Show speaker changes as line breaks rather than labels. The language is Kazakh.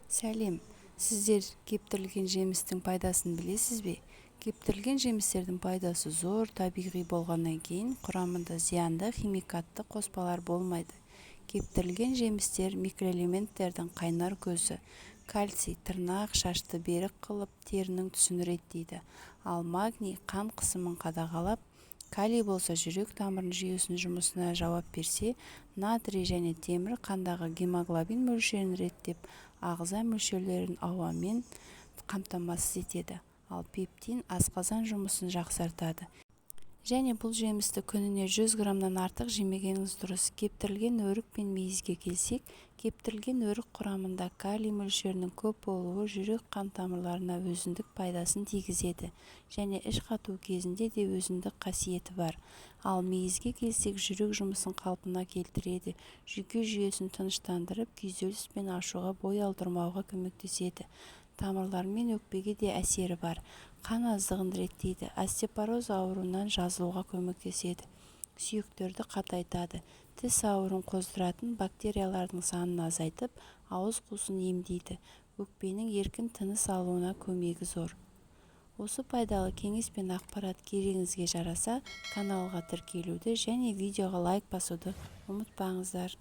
Сәлем, сіздер кептірілген жемістің пайдасын білесіз бе? Кептірілген жемістердің пайдасы зор, табиғи болғаннан кейін құрамында зиянды химикатты қоспалар болмайды. Кептірілген жемістер микроэлементтердің қайнар көзі. Кальций тырнақ, шашты берік қылып, терінің түсін реттейді. Ал магний қан қысымын қадағалап, калий болса жүрек тамырын жүйесінің жұмысына жауап берсе, натрий және темір қандағы гемоглобин мөлшерін реттеп, ағза мөлшерлерін ауамен қамтамасыз етеді. Ал пептин асқазан жұмысын жақсартады. Және бұл жемісті күніне 100 граммнан артық жемегеніңіз дұрыс. Кептірілген өрік пен мейізге келсек, кептірілген өрік құрамында калий мөлшерінің көп болуы жүрек қан тамырларына өзіндік пайдасын тигізеді және іш қату кезінде де өзіндік қасиеті бар. Ал мейізге келсек, жүрек жұмысын қалпына келтіреді, жүйке жүйесін тыныштандырып, күйзеліс пен ашуға бой алдырмауға көмектеседі. Тамырлар мен өкпеге де әсері бар. Қан аздығын реттейді, остеопороз ауруынан жазылуға көмектеседі. Сүйектерді қатайтады, тіс ауруын қоздыратын бактериялардың санын азайтып, ауыз қуысын емдейді. Өкпенің еркін тыныс алуына көмегі зор. Осы пайдалы кеңес пен ақпарат керегіңізге жараса, каналға тіркелуді және видеоға лайк басуды ұмытпаңыздар.